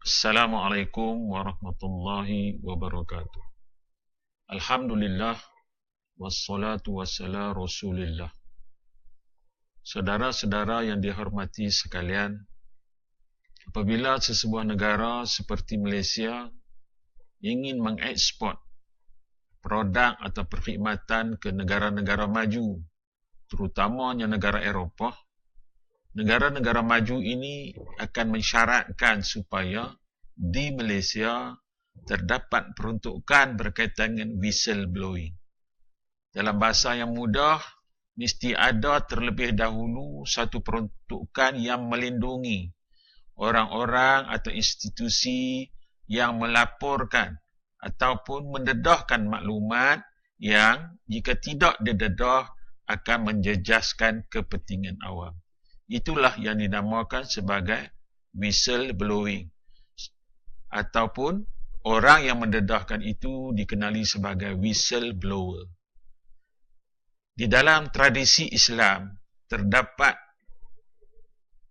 Assalamualaikum warahmatullahi wabarakatuh. Alhamdulillah wassalatu wassalamu rasulillah. Saudara-saudara yang dihormati sekalian, apabila sesebuah negara seperti Malaysia ingin mengeksport produk atau perkhidmatan ke negara-negara maju, terutamanya negara Eropah, negara-negara maju ini akan mensyaratkan supaya di Malaysia terdapat peruntukan berkaitan dengan whistleblowing. Dalam bahasa yang mudah, mesti ada terlebih dahulu satu peruntukan yang melindungi orang-orang atau institusi yang melaporkan ataupun mendedahkan maklumat yang jika tidak didedah akan menjejaskan kepentingan awam. Itulah yang dinamakan sebagai whistleblowing. Ataupun orang yang mendedahkan itu dikenali sebagai whistleblower. Di dalam tradisi Islam terdapat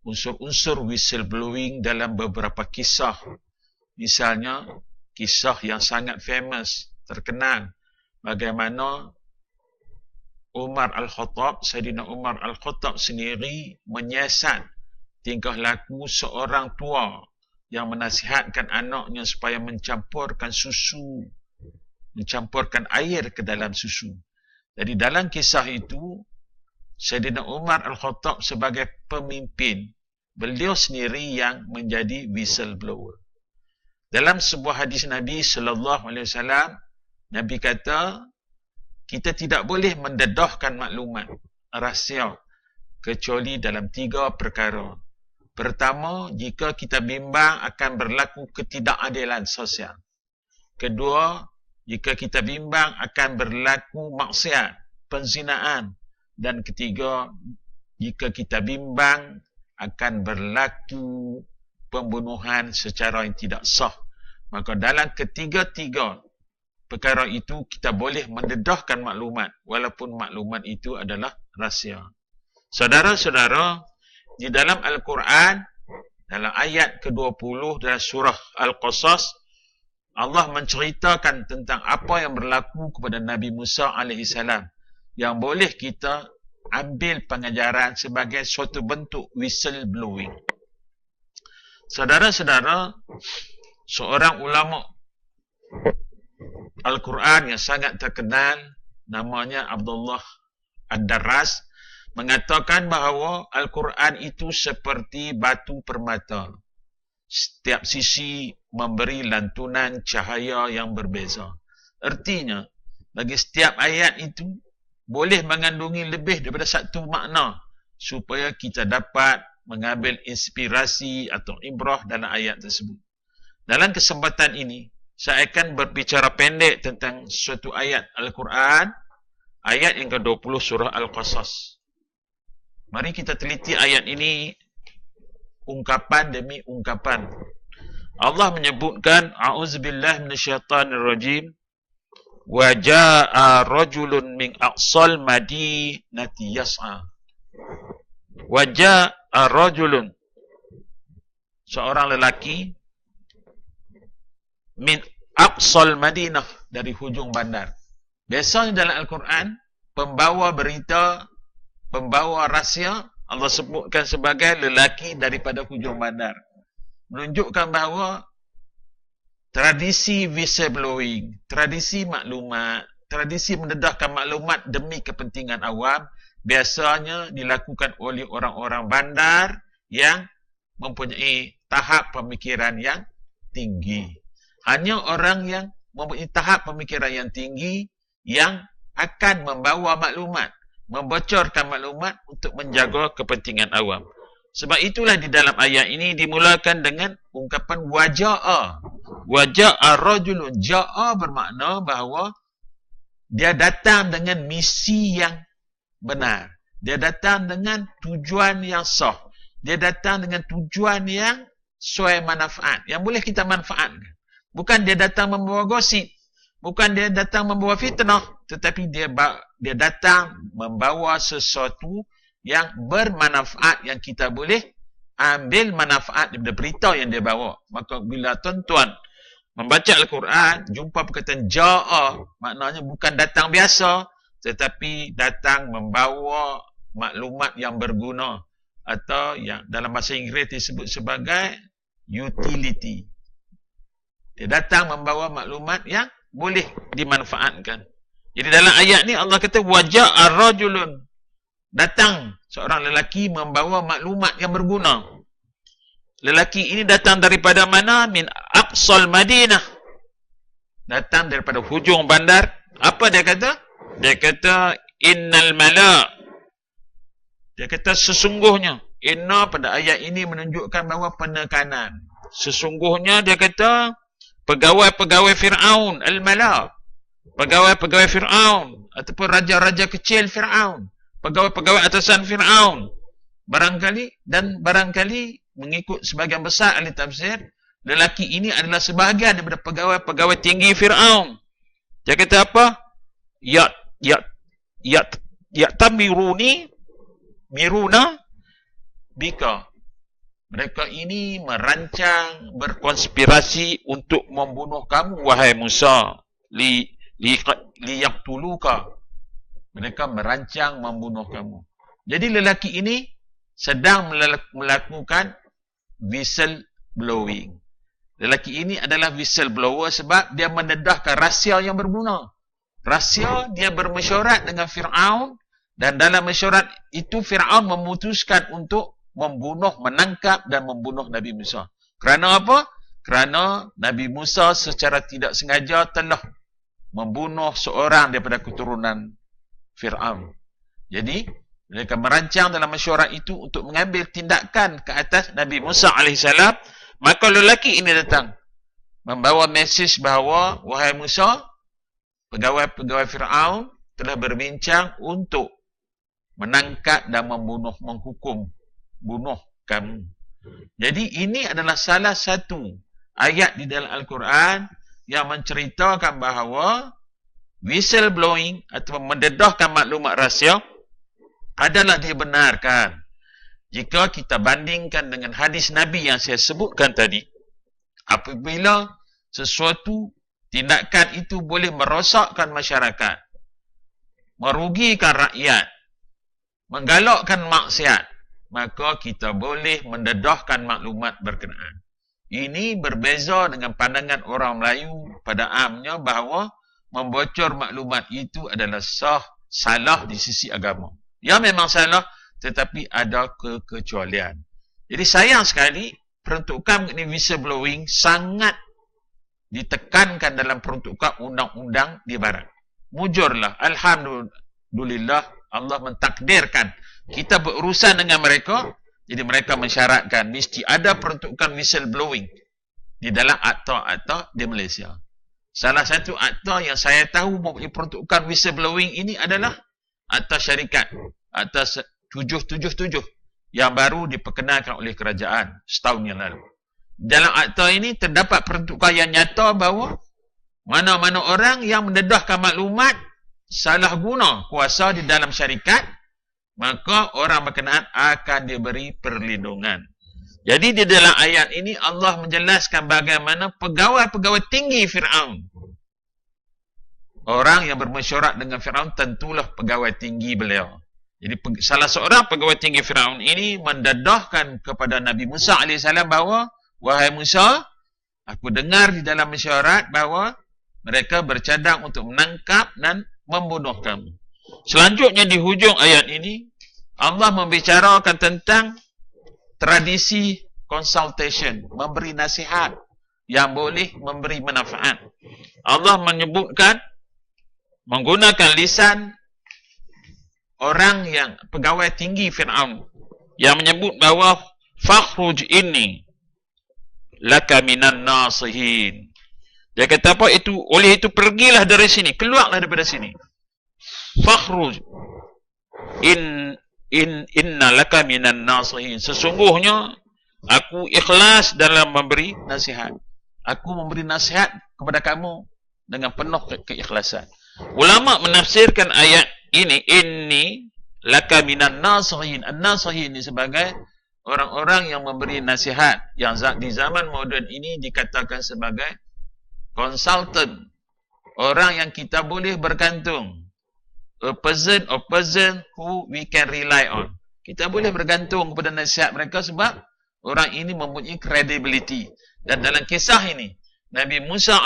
unsur-unsur whistleblowing dalam beberapa kisah. Misalnya, kisah yang sangat famous, terkenal, bagaimana Sayyidina Umar Al-Khattab sendiri menyiasat tingkah laku seorang tua yang menasihatkan anaknya supaya mencampurkan air ke dalam susu. Jadi dalam kisah itu, Sayyidina Umar Al-Khattab sebagai pemimpin, beliau sendiri yang menjadi whistleblower. Dalam sebuah hadis Nabi SAW, Nabi kata, kita tidak boleh mendedahkan maklumat rahsia kecuali dalam 3 perkara. Pertama, jika kita bimbang akan berlaku ketidakadilan sosial. Kedua, jika kita bimbang akan berlaku maksiat, penzinaan. Dan ketiga, jika kita bimbang akan berlaku pembunuhan secara yang tidak sah. Maka dalam ketiga-tiga perkara itu kita boleh mendedahkan maklumat walaupun maklumat itu adalah rahsia. Saudara-saudara, di dalam Al-Quran, dalam ayat ke-20 dalam surah Al-Qasas, Allah menceritakan tentang apa yang berlaku kepada Nabi Musa AS yang boleh kita ambil pengajaran sebagai suatu bentuk whistleblowing. Saudara-saudara, seorang ulama Al-Quran yang sangat terkenal, namanya Abdullah Ad-Darras, mengatakan bahawa Al-Quran itu seperti batu permata. Setiap sisi memberi lantunan cahaya yang berbeza. Artinya, bagi setiap ayat itu boleh mengandungi lebih daripada satu makna supaya kita dapat mengambil inspirasi atau ibrah dalam ayat tersebut. Dalam kesempatan ini, saya akan berbicara pendek tentang suatu ayat Al-Quran, ayat yang ke-20 surah Al-Qasas. Mari kita teliti ayat ini, ungkapan demi ungkapan. Allah menyebutkan, A'udzubillah minasyaitanirrajim, wa jaa'a rajulun min aqsal madinati yas'a. Wa jaa'a rajulun, seorang lelaki, min aqsal Madinah, dari hujung bandar. Biasanya dalam Al-Quran, pembawa berita, pembawa rahsia, Allah sebutkan sebagai lelaki daripada hujung bandar. Menunjukkan bahawa tradisi whistleblowing, tradisi maklumat, tradisi mendedahkan maklumat demi kepentingan awam, biasanya dilakukan oleh orang-orang bandar yang mempunyai tahap pemikiran yang tinggi. Hanya orang yang mempunyai tahap pemikiran yang tinggi yang akan membawa maklumat, membocorkan maklumat untuk menjaga kepentingan awam. Sebab itulah di dalam ayat ini dimulakan dengan ungkapan waja'a. Waja'a rajulun. Ja'a bermakna bahawa dia datang dengan misi yang benar. Dia datang dengan tujuan yang sah. Dia datang dengan tujuan yang sesuai manfaat, yang boleh kita manfaatkan. Bukan dia datang membawa gosip, bukan dia datang membawa fitnah, tetapi dia datang membawa sesuatu yang bermanfaat yang kita boleh ambil manfaat daripada berita yang dia bawa. Maka bila tuan-tuan membaca Al-Quran, jumpa perkataan ja'a, maknanya bukan datang biasa, tetapi datang membawa maklumat yang berguna, atau yang dalam bahasa Inggeris disebut sebagai utility. Dia datang membawa maklumat yang boleh dimanfaatkan. Jadi dalam ayat ni Allah kata waja'a rajulun, datang seorang lelaki membawa maklumat yang berguna. Lelaki ini datang daripada mana? Min aqsal Madinah. Datang daripada hujung bandar. Apa dia kata? Dia kata innal mala'. Dia kata sesungguhnya. Inna pada ayat ini menunjukkan bahawa penekanan. Sesungguhnya dia kata pegawai-pegawai Fir'aun, al-mala'. Pegawai-pegawai Fir'aun ataupun raja-raja kecil Fir'aun. Pegawai-pegawai atasan Fir'aun. Barangkali mengikut sebahagian besar ahli tafsir, lelaki ini adalah sebahagian daripada pegawai-pegawai tinggi Fir'aun. Dia kata apa? Miruna bika. Mereka ini merancang, berkonspirasi untuk membunuh kamu, wahai Musa. Liyaqtuluka. Mereka merancang membunuh kamu. Jadi lelaki ini sedang melakukan whistle blowing. Lelaki ini adalah whistle blower sebab dia mendedahkan rahsia yang berguna. Rahsia dia bermesyuarat dengan Fir'aun, dan dalam mesyuarat itu Fir'aun memutuskan untuk menangkap dan membunuh Nabi Musa. Kerana apa? Kerana Nabi Musa secara tidak sengaja telah membunuh seorang daripada keturunan Fir'aun. Jadi mereka merancang dalam mesyuarat itu untuk mengambil tindakan ke atas Nabi Musa AS. Maka lelaki ini datang membawa mesej bahawa, wahai Musa, pegawai-pegawai Fir'aun telah berbincang untuk menangkap dan bunuh kamu. Jadi ini adalah salah satu ayat di dalam Al-Quran yang menceritakan bahawa whistle blowing atau mendedahkan maklumat rahsia adalah dibenarkan. Jika kita bandingkan dengan hadis Nabi yang saya sebutkan tadi, apabila sesuatu tindakan itu boleh merosakkan masyarakat, merugikan rakyat, menggalakkan maksiat, maka kita boleh mendedahkan maklumat berkenaan. Ini berbeza dengan pandangan orang Melayu pada amnya bahawa membocor maklumat itu adalah salah di sisi agama. Ya, memang salah, tetapi ada kekecualian. Jadi sayang sekali, peruntukan mengenai whistleblowing sangat ditekankan dalam peruntukan undang-undang di barat. Mujurlah, alhamdulillah, Allah mentakdirkan kita berurusan dengan mereka, jadi mereka mensyaratkan mesti ada peruntukan whistleblowing di dalam akta-akta di Malaysia. Salah satu akta yang saya tahu mempunyai peruntukan whistleblowing ini adalah akta syarikat, akta 777 yang baru diperkenalkan oleh kerajaan setahun yang lalu. Dalam akta ini terdapat peruntukan yang nyata bahawa mana-mana orang yang mendedahkan maklumat salah guna kuasa di dalam syarikat, maka orang berkenaan akan diberi perlindungan. Jadi di dalam ayat ini Allah menjelaskan bagaimana pegawai-pegawai tinggi Fir'aun, orang yang bermesyuarat dengan Fir'aun tentulah pegawai tinggi beliau. Jadi salah seorang pegawai tinggi Fir'aun ini mendedahkan kepada Nabi Musa AS bahawa, wahai Musa, aku dengar di dalam mesyuarat bahawa mereka bercadang untuk menangkap dan membunuh kamu. Selanjutnya di hujung ayat ini Allah membicarakan tentang tradisi consultation, memberi nasihat yang boleh memberi manfaat. Allah menyebutkan menggunakan lisan orang yang pegawai tinggi Fir'aun yang menyebut bahawa fakhruj inni laka minan nasihin. Dia kata apa? Oleh itu pergilah dari sini, keluarlah daripada sini. Fakhruj inna laka minan nasihin. Sesungguhnya aku ikhlas dalam memberi nasihat. Aku memberi nasihat kepada kamu dengan penuh keikhlasan. Ulama menafsirkan ayat ini laka minan nasihin. An-nasihin ini sebagai orang-orang yang memberi nasihat yang di zaman moden ini dikatakan sebagai consultant, orang yang kita boleh bergantung, a person who we can rely on. Kita boleh bergantung kepada nasihat mereka sebab orang ini mempunyai credibility. Dan dalam kisah ini Nabi Musa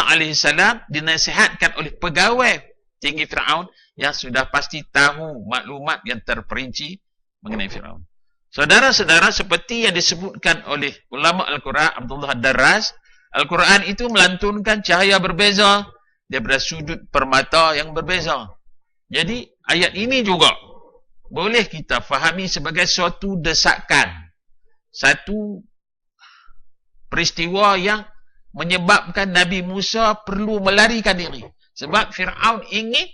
alaihissalam dinasihatkan oleh pegawai tinggi Firaun yang sudah pasti tahu maklumat yang terperinci mengenai Firaun. Saudara-saudara, seperti yang disebutkan oleh ulama Al-Quran Abdullah Ad-Darras, Al-Quran itu melantunkan cahaya berbeza daripada sudut permata yang berbeza. Jadi ayat ini juga boleh kita fahami sebagai suatu desakan, satu peristiwa yang menyebabkan Nabi Musa perlu melarikan diri. Sebab Fir'aun ingin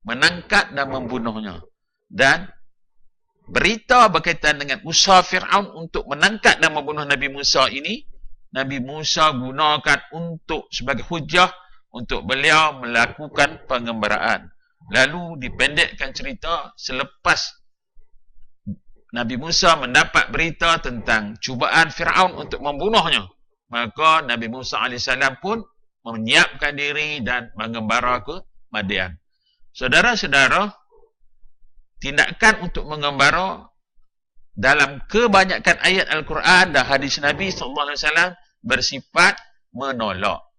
menangkap dan membunuhnya. Dan berita berkaitan dengan usaha Fir'aun untuk menangkap dan membunuh Nabi Musa ini, Nabi Musa gunakan untuk sebagai hujah untuk beliau melakukan pengembaraan. Lalu dipendekkan cerita, selepas Nabi Musa mendapat berita tentang cubaan Fir'aun untuk membunuhnya, maka Nabi Musa AS pun menyiapkan diri dan mengembara ke Madian. Saudara-saudara, tindakan untuk mengembara dalam kebanyakan ayat Al-Quran dan hadis Nabi SAW bersifat menolak.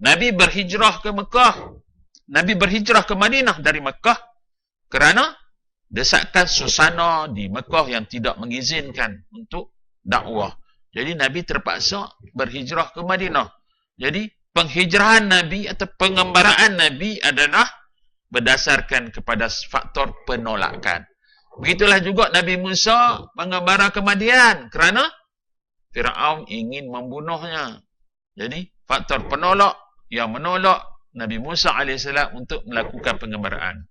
Nabi berhijrah ke Mekah, Nabi berhijrah ke Madinah dari Mekah kerana desakan susana di Mekah yang tidak mengizinkan untuk dakwah. Jadi Nabi terpaksa berhijrah ke Madinah. Jadi penghijrahan Nabi atau pengembaraan Nabi adalah berdasarkan kepada faktor penolakan. Begitulah juga Nabi Musa mengembara ke Madian kerana Fir'aun ingin membunuhnya. Jadi faktor penolak yang menolak Nabi Musa AS untuk melakukan pengembaraan.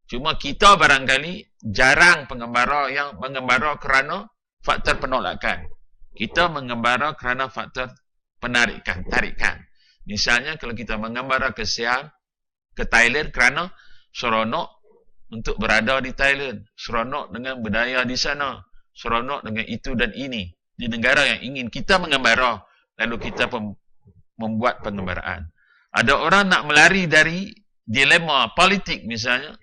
Cuma kita barangkali jarang pengembara yang mengembara kerana faktor penolakan. Kita mengembara kerana faktor penarikan, tarikan. Misalnya kalau kita mengembara ke Siam, ke Thailand kerana seronok untuk berada di Thailand, seronok dengan budaya di sana, seronok dengan itu dan ini. Di negara yang ingin kita mengembara, lalu kita membuat pengembaraan. Ada orang nak melari dari dilema politik misalnya.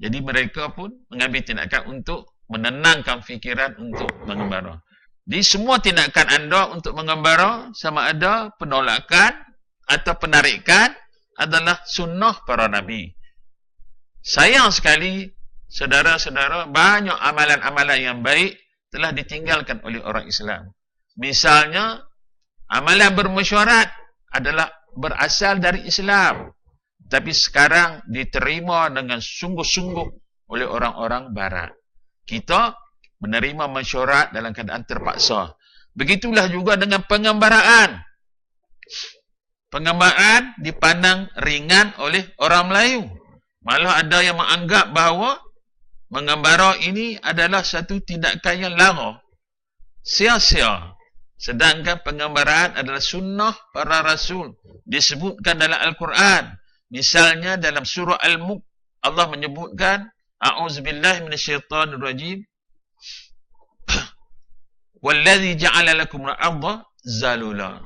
Jadi mereka pun mengambil tindakan untuk menenangkan fikiran untuk mengembara. Di semua tindakan anda untuk mengembara, sama ada penolakan atau penarikan, adalah sunnah para Nabi. Sayang sekali, saudara-saudara, banyak amalan-amalan yang baik telah ditinggalkan oleh orang Islam. Misalnya, amalan bermesyuarat adalah berasal dari Islam, tapi sekarang diterima dengan sungguh-sungguh oleh orang-orang Barat. Kita menerima mesyuarat dalam keadaan terpaksa. Begitulah juga dengan pengembaraan. Pengembaraan dipandang ringan oleh orang Melayu. Malah ada yang menganggap bahawa mengembara ini adalah satu tindakan yang lara, sia-sia. Sedangkan pengembaraan adalah sunnah para Rasul. Disebutkan dalam Al-Quran. Misalnya dalam surah Al-Mulk, Allah menyebutkan, A'udzubillahi minasyaitanirrajim. Wallazi ja'ala lakum al-ardha zalula.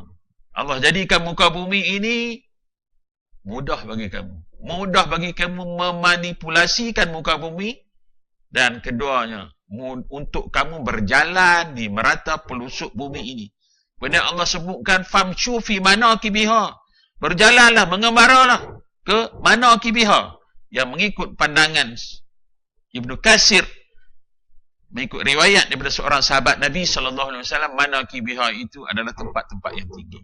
Allah jadikan muka bumi ini mudah bagi kamu. Mudah bagi kamu memanipulasikan muka bumi. Dan keduanya, untuk kamu berjalan di merata pelusuk bumi ini. Kemudian Allah sebutkan, famshu fi manakibiha. Berjalanlah, mengembaralah ke manakibiha. Yang mengikut pandangan Ibnu Katsir, mengikut riwayat daripada seorang sahabat Nabi SAW, manakibiha itu adalah tempat-tempat yang tinggi.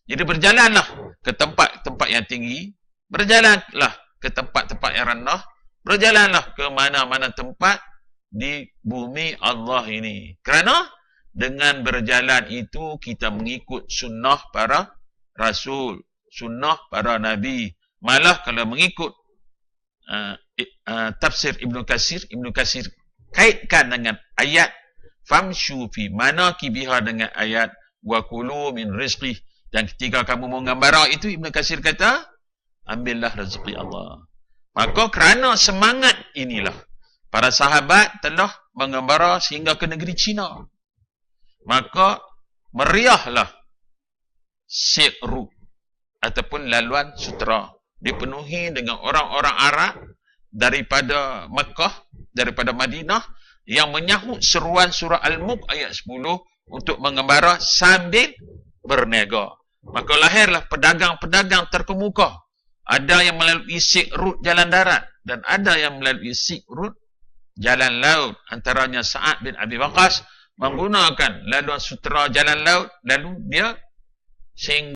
Jadi berjalanlah ke tempat-tempat yang tinggi, berjalanlah ke tempat-tempat yang rendah, berjalanlah ke mana-mana tempat di bumi Allah ini. Kerana dengan berjalan itu kita mengikut sunnah para Rasul, sunnah para Nabi. Malah kalau mengikut tafsir Ibnu Katsir kaitkan dengan ayat famshu fi manakibiha dengan ayat wa kulu min rizqih. Dan ketika kamu mengembara itu, Ibnu Katsir kata, ambillah rezeki Allah. Maka kerana semangat inilah, para sahabat telah mengembara sehingga ke negeri Cina. Maka meriahlah Silk Route ataupun laluan sutera, dipenuhi dengan orang-orang Arab daripada Mekah, daripada Madinah, yang menyahut seruan surah Al-Mulk ayat 10 untuk mengembara sambil berniaga. Maka lahirlah pedagang-pedagang terkemuka. Ada yang melalui Silk Route jalan darat dan ada yang melalui Silk Route jalan laut. Antaranya Sa'ad bin Abi Waqqas menggunakan laluan sutera jalan laut, lalu dia sehingga